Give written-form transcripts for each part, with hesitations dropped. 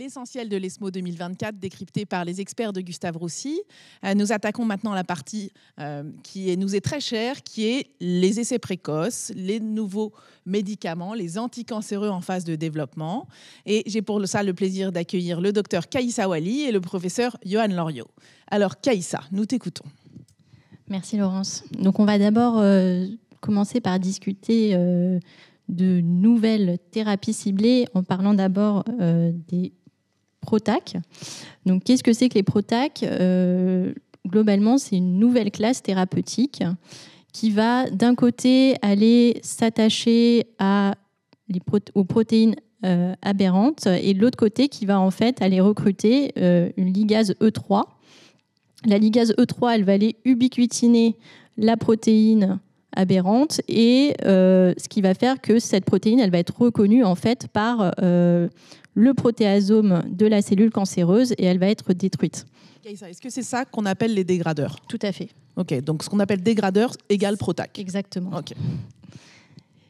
L'essentiel de l'ESMO 2024 décrypté par les experts de Gustave Roussy. Nous attaquons maintenant la partie qui nous est très chère, qui est les essais précoces, les nouveaux médicaments, les anticancéreux en phase de développement. Et j'ai pour ça le plaisir d'accueillir le docteur Kaïssa Wali et le professeur Johan Loriot. Alors Kaïssa, nous t'écoutons. Merci Laurence. Donc on va d'abord commencer par discuter de nouvelles thérapies ciblées en parlant d'abord des PROTAC. Donc qu'est-ce que c'est que les PROTAC ? Globalement, c'est une nouvelle classe thérapeutique qui va d'un côté aller s'attacher aux protéines aberrantes et de l'autre côté qui va en fait aller recruter une ligase E3. La ligase E3, elle va aller ubiquitiner la protéine aberrante et ce qui va faire que cette protéine, elle va être reconnue en fait par le protéasome de la cellule cancéreuse et elle va être détruite. Est-ce que c'est ça qu'on appelle les dégradeurs ? Tout à fait. Ok, donc ce qu'on appelle dégradeur égale PROTAC. Exactement. Ok.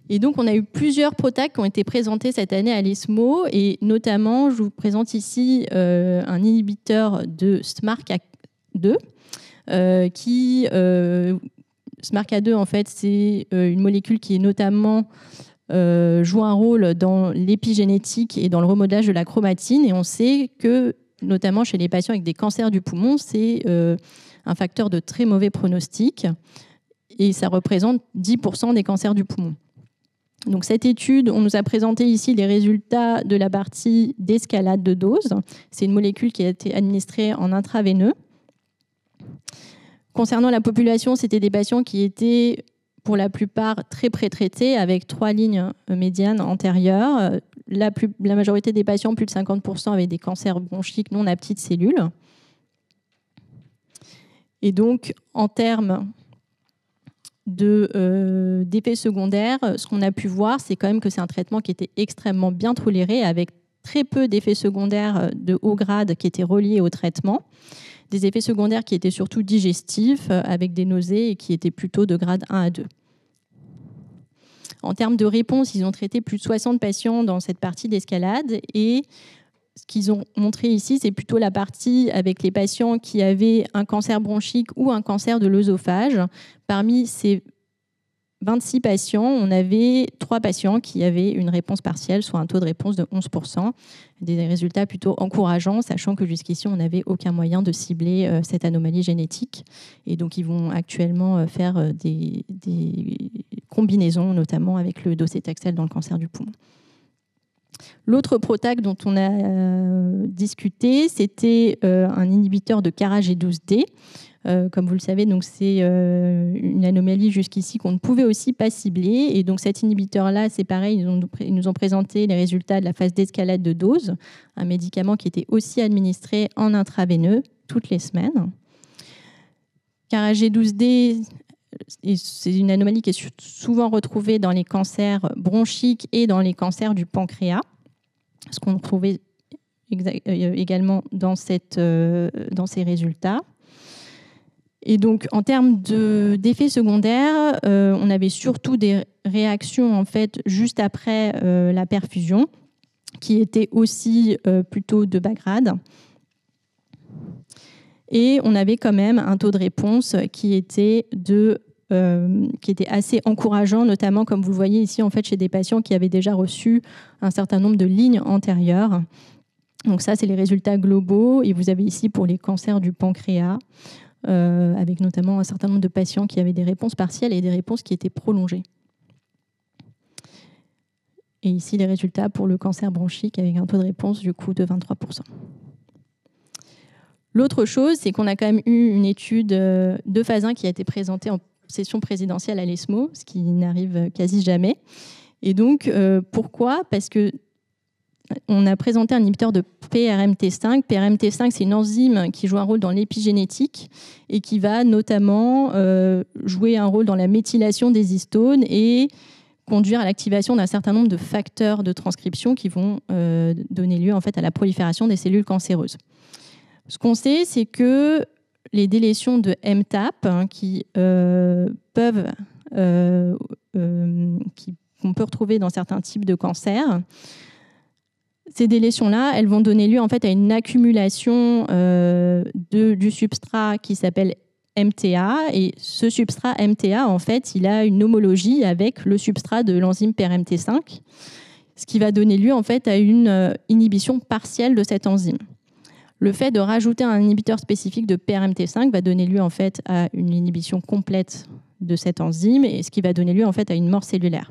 Et donc, on a eu plusieurs PROTAC qui ont été présentés cette année à l'ESMO et notamment, je vous présente ici un inhibiteur de SMARCA2 SMARCA2, en fait, c'est une molécule qui est notamment joue un rôle dans l'épigénétique et dans le remodelage de la chromatine. Et on sait que, notamment chez les patients avec des cancers du poumon, c'est un facteur de très mauvais pronostic. Et ça représente 10% des cancers du poumon. Donc cette étude, on nous a présenté ici les résultats de la partie d'escalade de dose. C'est une molécule qui a été administrée en intraveineux. Concernant la population, c'était des patients qui étaient pour la plupart très pré-traités avec 3 lignes médianes antérieures. La majorité des patients, plus de 50%, avaient des cancers bronchiques non à petites cellules. Et donc, en termes d'effets secondaires, ce qu'on a pu voir, c'est quand même que c'est un traitement qui était extrêmement bien toléré avec très peu d'effets secondaires de haut grade qui étaient reliés au traitement. Des effets secondaires qui étaient surtout digestifs, avec des nausées et qui étaient plutôt de grade 1 à 2. En termes de réponse, ils ont traité plus de 60 patients dans cette partie d'escalade et ce qu'ils ont montré ici, c'est plutôt la partie avec les patients qui avaient un cancer bronchique ou un cancer de l'œsophage. Parmi ces 26 patients, on avait 3 patients qui avaient une réponse partielle, soit un taux de réponse de 11%. Des résultats plutôt encourageants, sachant que jusqu'ici, on n'avait aucun moyen de cibler cette anomalie génétique. Et donc, ils vont actuellement faire des combinaisons, notamment avec le docétaxel dans le cancer du poumon. L'autre PROTAC dont on a discuté, c'était un inhibiteur de CARA-G12D. Comme vous le savez, donc c'est une anomalie jusqu'ici qu'on ne pouvait aussi pas cibler. Et donc cet inhibiteur-là, c'est pareil, ils nous ont présenté les résultats de la phase d'escalade de dose, un médicament qui était aussi administré en intraveineux toutes les semaines. CARA-G12D, c'est une anomalie qui est souvent retrouvée dans les cancers bronchiques et dans les cancers du pancréas, ce qu'on trouvait également dans ces résultats. Et donc, en termes d'effets secondaires, on avait surtout des réactions en fait, juste après la perfusion, qui étaient aussi plutôt de bas grade. Et on avait quand même un taux de réponse qui était assez encourageant, notamment, comme vous le voyez ici, en fait, chez des patients qui avaient déjà reçu un certain nombre de lignes antérieures. Donc ça, c'est les résultats globaux. Et vous avez ici pour les cancers du pancréas, avec notamment un certain nombre de patients qui avaient des réponses partielles et des réponses qui étaient prolongées. Et ici, les résultats pour le cancer bronchique avec un taux de réponse du coup de 23%. L'autre chose, c'est qu'on a quand même eu une étude de phase 1 qui a été présentée en session présidentielle à l'ESMO, ce qui n'arrive quasi jamais. Et donc, pourquoi ? Parce que on a présenté un inhibiteur de PRMT5. PRMT5, c'est une enzyme qui joue un rôle dans l'épigénétique et qui va notamment jouer un rôle dans la méthylation des histones et conduire à l'activation d'un certain nombre de facteurs de transcription qui vont donner lieu en fait, à la prolifération des cellules cancéreuses. Ce qu'on sait, c'est que les délétions de MTAP qu'on peut retrouver dans certains types de cancers, Ces délétions-là, elles vont donner lieu en fait à une accumulation du substrat qui s'appelle MTA. Et ce substrat MTA, en fait, il a une homologie avec le substrat de l'enzyme PRMT5, ce qui va donner lieu en fait à une inhibition partielle de cette enzyme. Le fait de rajouter un inhibiteur spécifique de PRMT5 va donner lieu en fait à une inhibition complète de cette enzyme, et ce qui va donner lieu en fait à une mort cellulaire.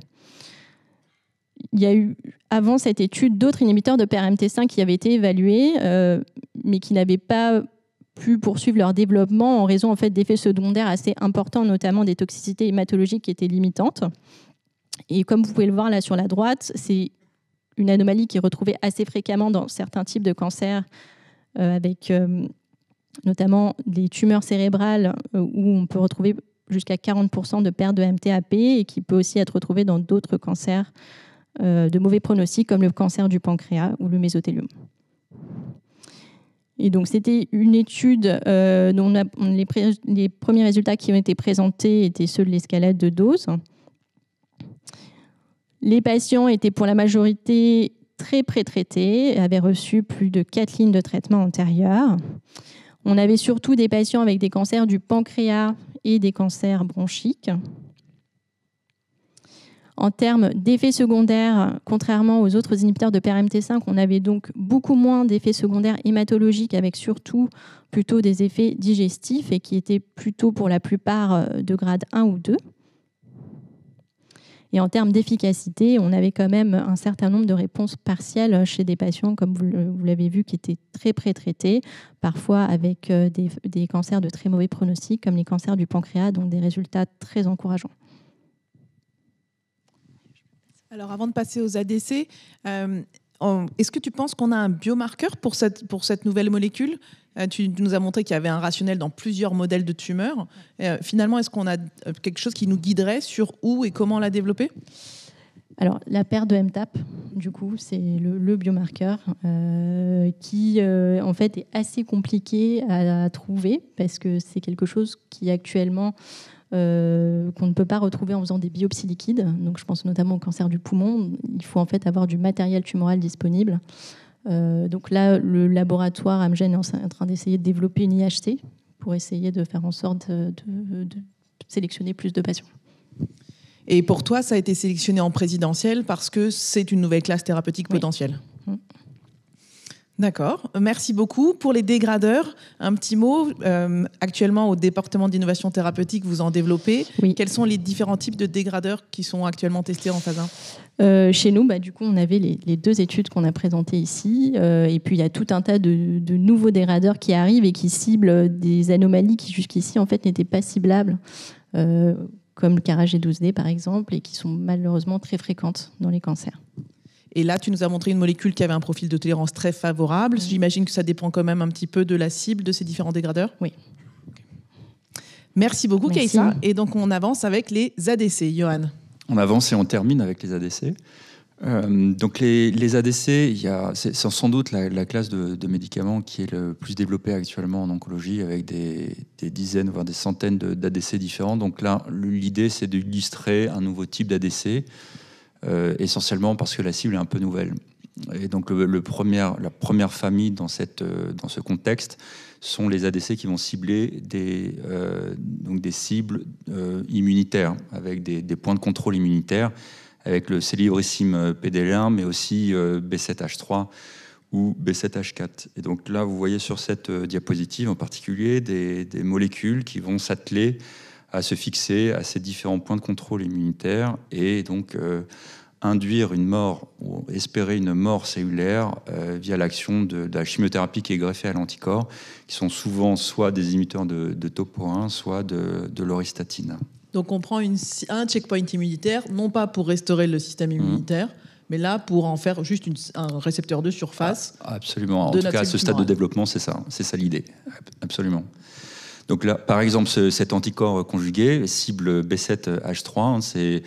Il y a eu, avant cette étude, d'autres inhibiteurs de PRMT5 qui avaient été évalués, mais qui n'avaient pas pu poursuivre leur développement en raison en fait, d'effets secondaires assez importants, notamment des toxicités hématologiques qui étaient limitantes. Et comme vous pouvez le voir là sur la droite, c'est une anomalie qui est retrouvée assez fréquemment dans certains types de cancers, avec notamment des tumeurs cérébrales où on peut retrouver jusqu'à 40% de perte de MTAP, et qui peut aussi être retrouvée dans d'autres cancers de mauvais pronostic, comme le cancer du pancréas ou le mésothéliome. Et donc, c'était une étude dont les premiers résultats qui ont été présentés étaient ceux de l'escalade de dose. Les patients étaient pour la majorité très pré-traités, avaient reçu plus de 4 lignes de traitement antérieures. On avait surtout des patients avec des cancers du pancréas et des cancers bronchiques. En termes d'effets secondaires, contrairement aux autres inhibiteurs de PRMT5, on avait donc beaucoup moins d'effets secondaires hématologiques, avec surtout plutôt des effets digestifs, et qui étaient plutôt pour la plupart de grade 1 ou 2. Et en termes d'efficacité, on avait quand même un certain nombre de réponses partielles chez des patients, comme vous l'avez vu, qui étaient très pré-traités, parfois avec des cancers de très mauvais pronostic, comme les cancers du pancréas, donc des résultats très encourageants. Alors, avant de passer aux ADC, est-ce que tu penses qu'on a un biomarqueur pour cette nouvelle molécule ? Tu nous as montré qu'il y avait un rationnel dans plusieurs modèles de tumeurs. Finalement, est-ce qu'on a quelque chose qui nous guiderait sur où et comment la développer ? Alors, la perte de MTAP, du coup, c'est le biomarqueur qui, en fait, est assez compliqué à trouver, parce que c'est quelque chose qui, actuellement, qu'on ne peut pas retrouver en faisant des biopsies liquides. Donc, je pense notamment au cancer du poumon. Il faut en fait avoir du matériel tumoral disponible. Donc là, le laboratoire Amgen est en train d'essayer de développer une IHC pour essayer de faire en sorte de sélectionner plus de patients. Et pour toi, ça a été sélectionné en présidentiel parce que c'est une nouvelle classe thérapeutique potentielle. Oui. D'accord, merci beaucoup. Pour les dégradeurs, un petit mot. Actuellement, au département d'innovation thérapeutique, vous en développez. Oui. Quels sont les différents types de dégradeurs qui sont actuellement testés en phase 1 ? Chez nous, du coup, on avait les 2 études qu'on a présentées ici. Et puis, il y a tout un tas de nouveaux dégradeurs qui arrivent et qui ciblent des anomalies qui, jusqu'ici, en fait, n'étaient pas ciblables, comme le KRAG12D, par exemple, et qui sont malheureusement très fréquentes dans les cancers. Et là, tu nous as montré une molécule qui avait un profil de tolérance très favorable. J'imagine que ça dépend quand même un petit peu de la cible de ces différents dégradeurs. Oui. Merci beaucoup, Keïssa. Et donc, on avance avec les ADC. Johan. On avance et on termine avec les ADC. Donc, les ADC, c'est sans doute la classe de médicaments qui est le plus développée actuellement en oncologie, avec des dizaines, voire des centaines d'ADC différents. Donc là, l'idée, c'est d'illustrer un nouveau type d'ADC, essentiellement parce que la cible est un peu nouvelle. Et donc la première famille dans ce contexte sont les ADC qui vont cibler des cibles immunitaires, avec des points de contrôle immunitaire, avec le célébrissime PDL1, mais aussi B7H3 ou B7H4. Et donc là, vous voyez sur cette diapositive en particulier des molécules qui vont s'atteler à se fixer à ces différents points de contrôle immunitaire et donc induire une mort ou espérer une mort cellulaire via l'action de la chimiothérapie qui est greffée à l'anticorps, qui sont souvent soit des inhibiteurs de topo1, soit de l'auristatine. Donc on prend un checkpoint immunitaire, non pas pour restaurer le système immunitaire, mais là pour en faire juste un récepteur de surface. Absolument. En tout cas, à ce stade de développement, c'est ça l'idée. Absolument. Donc là, par exemple, cet anticorps conjugué cible B7H3, c'est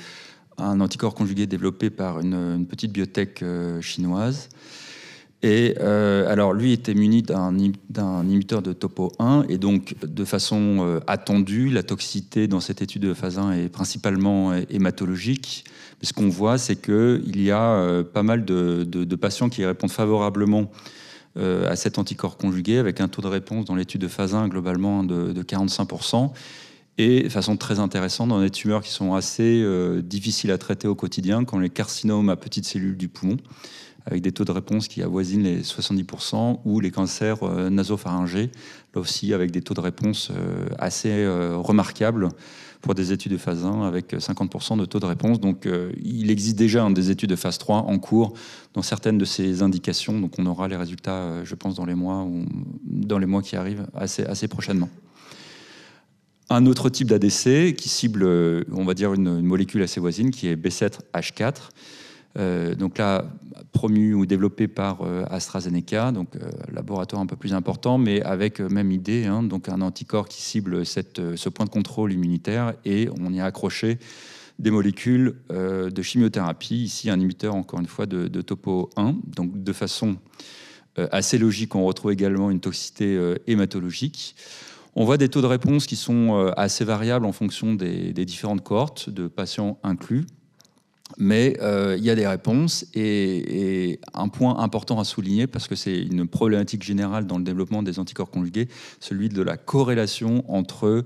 un anticorps conjugué développé par une petite biotech chinoise. Et alors, lui était muni d'un inhibiteur de topo 1, et donc, de façon attendue, la toxicité dans cette étude de phase 1 est principalement hématologique. Mais ce qu'on voit, c'est qu'il y a pas mal de patients qui répondent favorablement à cet anticorps conjugué, avec un taux de réponse dans l'étude de phase 1 globalement de 45%, et de façon très intéressante dans des tumeurs qui sont assez difficiles à traiter au quotidien, comme les carcinomes à petites cellules du poumon, avec des taux de réponse qui avoisinent les 70%, ou les cancers nasopharyngés, là aussi avec des taux de réponse assez remarquables pour des études de phase 1 avec 50% de taux de réponse. Donc il existe déjà des études de phase 3 en cours dans certaines de ces indications. Donc on aura les résultats, je pense, dans les mois qui arrivent assez prochainement. Un autre type d'ADC qui cible, on va dire, une molécule assez voisine, qui est B7H4. Donc là, promu ou développé par AstraZeneca, donc laboratoire un peu plus important, mais avec même idée, donc un anticorps qui cible ce point de contrôle immunitaire, et on y a accroché des molécules de chimiothérapie, ici un inhibiteur encore une fois de topo 1, donc de façon assez logique, on retrouve également une toxicité hématologique. On voit des taux de réponse qui sont assez variables en fonction des différentes cohortes de patients inclus. Mais il y a des réponses, et un point important à souligner, parce que c'est une problématique générale dans le développement des anticorps conjugués, celui de la corrélation entre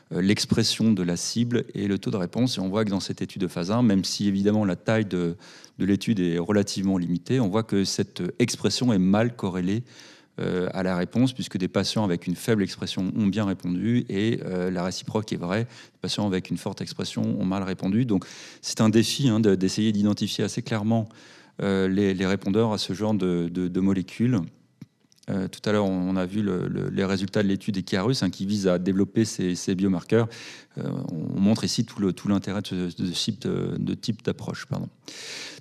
l'expression de la cible et le taux de réponse. Et on voit que dans cette étude de phase 1, même si évidemment la taille de l'étude est relativement limitée, on voit que cette expression est mal corrélée à la réponse, puisque des patients avec une faible expression ont bien répondu, et la réciproque est vraie, les patients avec une forte expression ont mal répondu. Donc c'est un défi d'essayer d'identifier assez clairement les répondeurs à ce genre de molécules. Tout à l'heure, on a vu les résultats de l'étude Icarus, qui vise à développer ces biomarqueurs. On montre ici tout l'intérêt de ce type d'approche.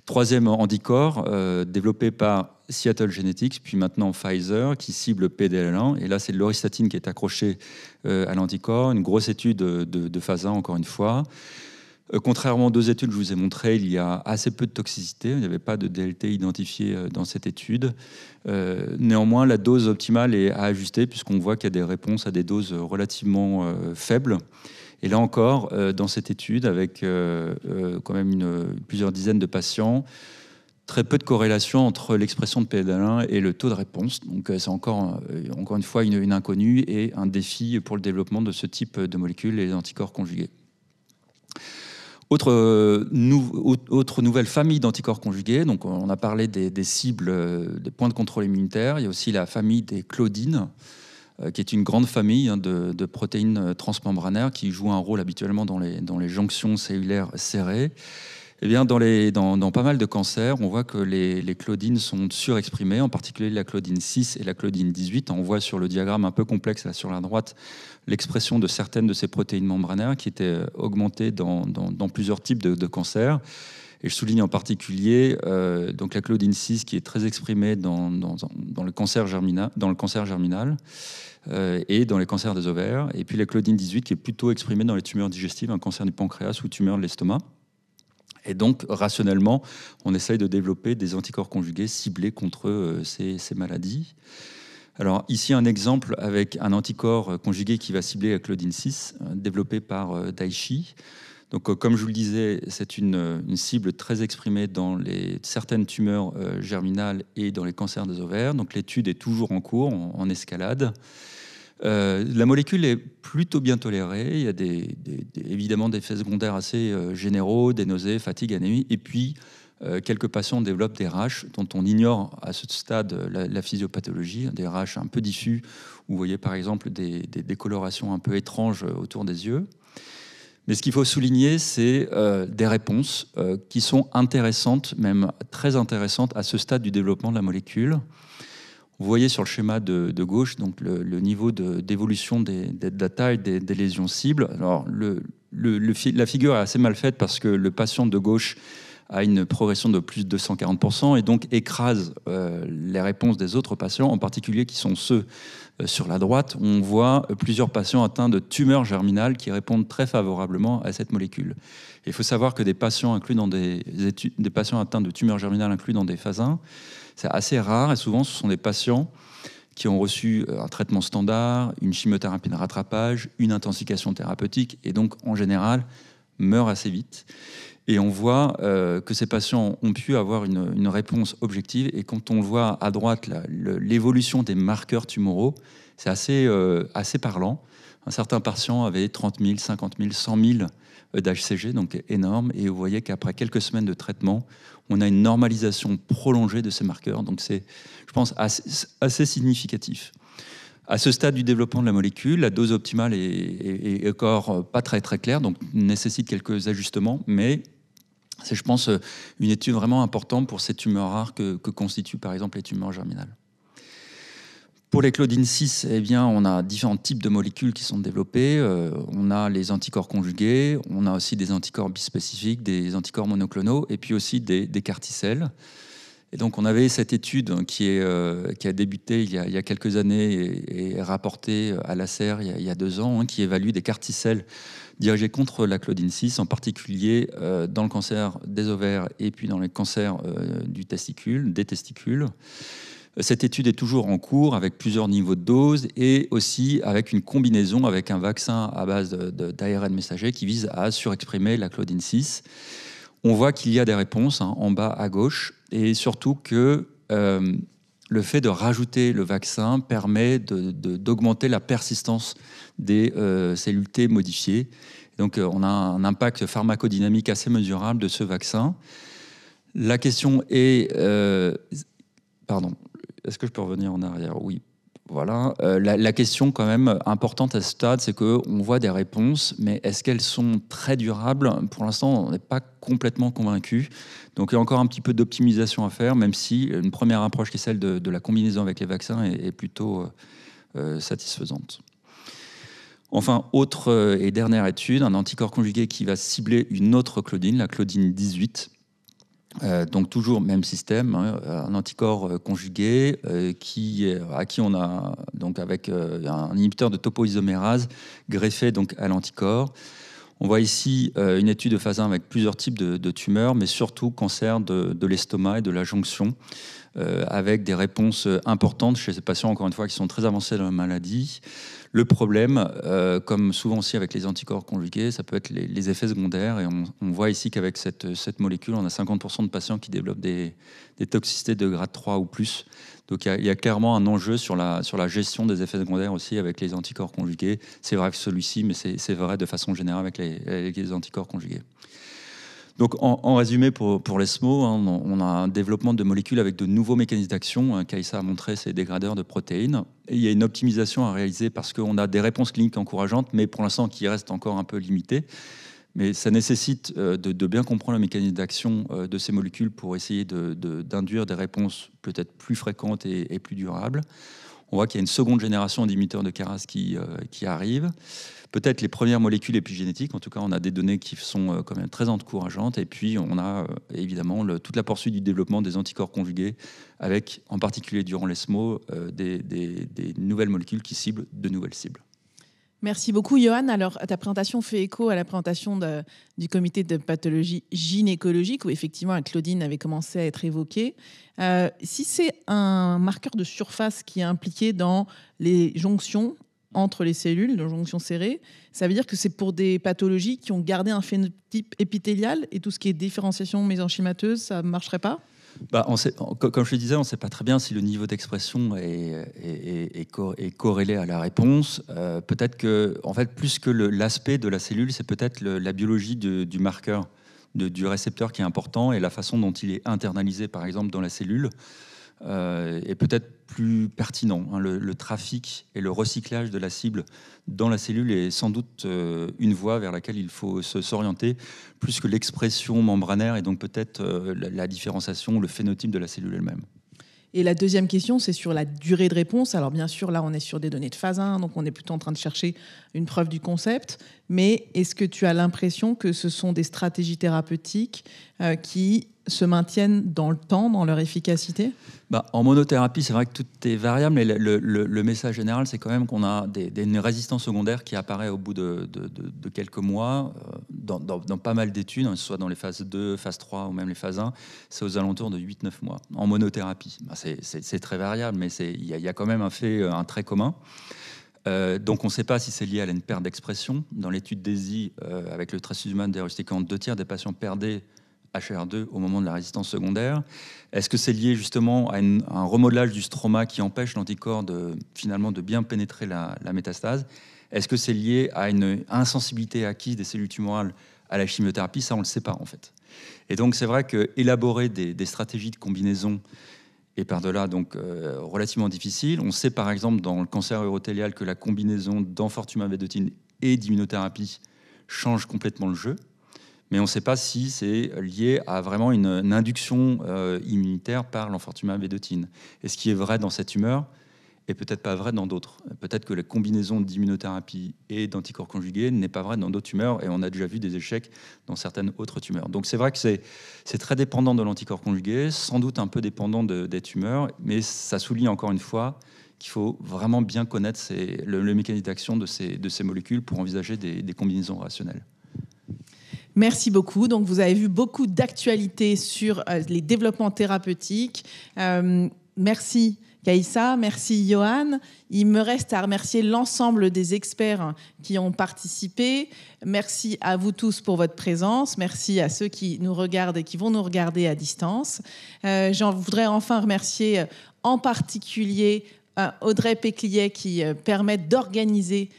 Troisième anticorps, développé par Seattle Genetics, puis maintenant Pfizer, qui cible PDL1. Et là, c'est l'auristatine qui est accroché à l'anticorps. Une grosse étude de phase 1, encore une fois. Contrairement aux deux études que je vous ai montrées, il y a assez peu de toxicité. Il n'y avait pas de DLT identifié dans cette étude. Néanmoins, la dose optimale est à ajuster, puisqu'on voit qu'il y a des réponses à des doses relativement faibles. Et là encore, dans cette étude, avec quand même plusieurs dizaines de patients, très peu de corrélation entre l'expression de PDL1 et le taux de réponse. Donc c'est encore une fois une inconnue et un défi pour le développement de ce type de molécules, les anticorps conjugués. Autre nouvelle famille d'anticorps conjugués, donc on a parlé des cibles, des points de contrôle immunitaire. Il y a aussi la famille des claudines, qui est une grande famille de protéines transmembranaires qui jouent un rôle habituellement dans les jonctions cellulaires serrées. Eh bien, dans pas mal de cancers, on voit que les claudines sont surexprimées, en particulier la claudine 6 et la claudine 18. On voit sur le diagramme un peu complexe, là, sur la droite, l'expression de certaines de ces protéines membranaires qui étaient augmentées dans plusieurs types de cancers. Et je souligne en particulier donc la claudine 6 qui est très exprimée dans le cancer germinal, et dans les cancers des ovaires. Et puis la claudine 18 qui est plutôt exprimée dans les tumeurs digestives, un cancer du pancréas ou tumeur de l'estomac. Et donc, rationnellement, on essaye de développer des anticorps conjugués ciblés contre ces maladies. Alors, ici, un exemple avec un anticorps conjugué qui va cibler la claudine 6, développé par Daiichi. Donc, comme je vous le disais, c'est une cible très exprimée dans certaines tumeurs germinales et dans les cancers des ovaires. Donc, l'étude est toujours en cours, en escalade. La molécule est plutôt bien tolérée. Il y a évidemment des effets secondaires assez généraux, des nausées, fatigue, anémie. Et puis, quelques patients développent des rash dont on ignore à ce stade la physiopathologie, des rash un peu diffus, où vous voyez par exemple des décolorations un peu étranges autour des yeux. Mais ce qu'il faut souligner, c'est des réponses qui sont intéressantes, même très intéressantes à ce stade du développement de la molécule. Vous voyez sur le schéma de gauche donc le niveau d'évolution de la taille des lésions cibles. Alors, la figure est assez mal faite parce que le patient de gauche a une progression de plus de 240% et donc écrase les réponses des autres patients, en particulier qui sont ceux sur la droite. On voit plusieurs patients atteints de tumeurs germinales qui répondent très favorablement à cette molécule. Il faut savoir que des patients atteints de tumeurs germinales inclus dans des phases 1, c'est assez rare et souvent ce sont des patients qui ont reçu un traitement standard, une chimiothérapie de rattrapage, une intensification thérapeutique et donc en général meurent assez vite. Et on voit que ces patients ont pu avoir une réponse objective. Et quand on voit à droite l'évolution des marqueurs tumoraux, c'est assez parlant. Un certain patient avait 30 000, 50 000, 100 000 d'HCG, donc énorme. Et vous voyez qu'après quelques semaines de traitement, on a une normalisation prolongée de ces marqueurs. Donc c'est, je pense, assez significatif. À ce stade du développement de la molécule, la dose optimale est encore pas très très claire, donc nécessite quelques ajustements, mais c'est, je pense, une étude vraiment importante pour ces tumeurs rares que constituent par exemple les tumeurs germinales. Pour les claudines 6, eh bien, on a différents types de molécules qui sont développées. On a les anticorps conjugués, on a aussi des anticorps bispécifiques, des anticorps monoclonaux, et puis aussi des carticelles. Et donc, on avait cette étude qui a débuté il y a quelques années et rapportée à l'ACER il y a 2 ans, qui évalue des carticelles dirigées contre la claudine 6, en particulier dans le cancer des ovaires et puis dans les cancers des testicules. Cette étude est toujours en cours avec plusieurs niveaux de dose et aussi avec une combinaison avec un vaccin à base d'ARN messager qui vise à surexprimer la claudine 6. On voit qu'il y a des réponses en bas à gauche et surtout que le fait de rajouter le vaccin permet d'augmenter la persistance des cellules T modifiées. Donc on a un impact pharmacodynamique assez mesurable de ce vaccin. La question est... Est-ce que je peux revenir en arrière? Oui. Voilà. La question quand même importante à ce stade, c'est qu'on voit des réponses, mais est-ce qu'elles sont très durables? Pour l'instant, on n'est pas complètement convaincu. Donc il y a encore un petit peu d'optimisation à faire, même si une première approche qui est celle de la combinaison avec les vaccins est plutôt satisfaisante. Enfin, autre et dernière étude, un anticorps conjugué qui va cibler une autre claudine, la claudine 18. Donc toujours même système, un anticorps conjugué à qui on a donc avec un inhibiteur de topoisomérase greffé donc à l'anticorps. On voit ici une étude de phase 1 avec plusieurs types de tumeurs, mais surtout cancer de l'estomac et de la jonction, avec des réponses importantes chez ces patients, encore une fois, qui sont très avancés dans la maladie. Le problème, comme souvent aussi avec les anticorps conjugués, ça peut être les effets secondaires. Et on voit ici qu'avec cette molécule, on a 50% de patients qui développent des toxicités de grade 3 ou plus. Donc il y a clairement un enjeu sur la gestion des effets secondaires aussi avec les anticorps conjugués. C'est vrai que celui-ci, mais c'est vrai de façon générale avec les anticorps conjugués. Donc, en résumé, pour l'ESMO, on a un développement de molécules avec de nouveaux mécanismes d'action. Kajsa a montré ces dégradeurs de protéines. Et il y a une optimisation à réaliser parce qu'on a des réponses cliniques encourageantes, mais pour l'instant qui restent encore un peu limitées. Mais ça nécessite de bien comprendre le mécanisme d'action de ces molécules pour essayer d'induire des réponses peut-être plus fréquentes et plus durables. On voit qu'il y a une seconde génération d'inhibiteurs de Keras qui arrive. Peut-être les premières molécules épigénétiques, en tout cas on a des données qui sont quand même très encourageantes, et puis on a évidemment toute la poursuite du développement des anticorps conjugués, avec en particulier durant l'ESMO des nouvelles molécules qui ciblent de nouvelles cibles. Merci beaucoup, Johan. Alors, ta présentation fait écho à la présentation du comité de pathologie gynécologique, où effectivement la claudine avait commencé à être évoquée. Si c'est un marqueur de surface qui est impliqué dans les jonctions entre les cellules, de jonctions serrées, ça veut dire que c'est pour des pathologies qui ont gardé un phénotype épithélial, et tout ce qui est différenciation mésenchymateuse, ça ne marcherait pas? Comme je le disais, on ne sait pas très bien si le niveau d'expression est corrélé à la réponse. Peut-être que, en fait, plus que l'aspect de la cellule, c'est peut-être la biologie du marqueur, du récepteur qui est important, et la façon dont il est internalisé, par exemple, dans la cellule, est peut-être plus pertinent. Le trafic et le recyclage de la cible dans la cellule est sans doute une voie vers laquelle il faut s'orienter, plus que l'expression membranaire et donc peut-être la différenciation, le phénotype de la cellule elle-même. Et la deuxième question, c'est sur la durée de réponse. Alors bien sûr, là, on est sur des données de phase 1, donc on est plutôt en train de chercher une preuve du concept. Mais est-ce que tu as l'impression que ce sont des stratégies thérapeutiques qui se maintiennent dans le temps, dans leur efficacité ? En monothérapie, c'est vrai que tout est variable, mais le message général, c'est quand même qu'on a une résistance secondaire qui apparaît au bout de quelques mois, dans pas mal d'études, soit dans les phases 2, phase 3 ou même les phases 1, c'est aux alentours de 8-9 mois en monothérapie. C'est très variable, mais il y a quand même un trait commun. Donc on ne sait pas si c'est lié à une perte d'expression. Dans l'étude d'ESI, avec le trastuzumab deruxtecan, 2/3 des patients perdaient HER2 au moment de la résistance secondaire. Est-ce que c'est lié justement à un remodelage du stroma qui empêche l'anticorps finalement de bien pénétrer la métastase? Est-ce que c'est lié à une insensibilité acquise des cellules tumorales à la chimiothérapie? Ça, on ne le sait pas en fait. Et donc c'est vrai qu'élaborer des stratégies de combinaison est par-delà donc relativement difficile. On sait par exemple dans le cancer urothélial que la combinaison d'enfortumab vedotin et d'immunothérapie change complètement le jeu. Mais on ne sait pas si c'est lié à vraiment une induction immunitaire par l'enfortumab vedotin. Et ce qui est vrai dans cette tumeur est peut-être pas vrai dans d'autres. Peut-être que la combinaison d'immunothérapie et d'anticorps conjugués n'est pas vraie dans d'autres tumeurs, et on a déjà vu des échecs dans certaines autres tumeurs. Donc c'est vrai que c'est très dépendant de l'anticorps conjugué, sans doute un peu dépendant des tumeurs, mais ça souligne encore une fois qu'il faut vraiment bien connaître le mécanisme d'action de ces molécules pour envisager des combinaisons rationnelles. Merci beaucoup. Donc, vous avez vu beaucoup d'actualités sur les développements thérapeutiques. Merci Kaïssa, merci Johan. Il me reste à remercier l'ensemble des experts qui ont participé. Merci à vous tous pour votre présence. Merci à ceux qui nous regardent et qui vont nous regarder à distance. J'en voudrais enfin remercier en particulier Audrey Péclier qui permet d'organiser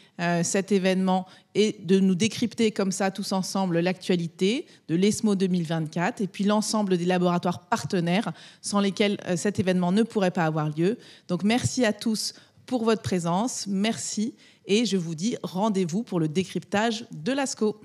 cet événement et de nous décrypter comme ça tous ensemble l'actualité de l'ESMO 2024 et puis l'ensemble des laboratoires partenaires sans lesquels cet événement ne pourrait pas avoir lieu. Donc merci à tous pour votre présence, merci et je vous dis rendez-vous pour le décryptage de l'ASCO.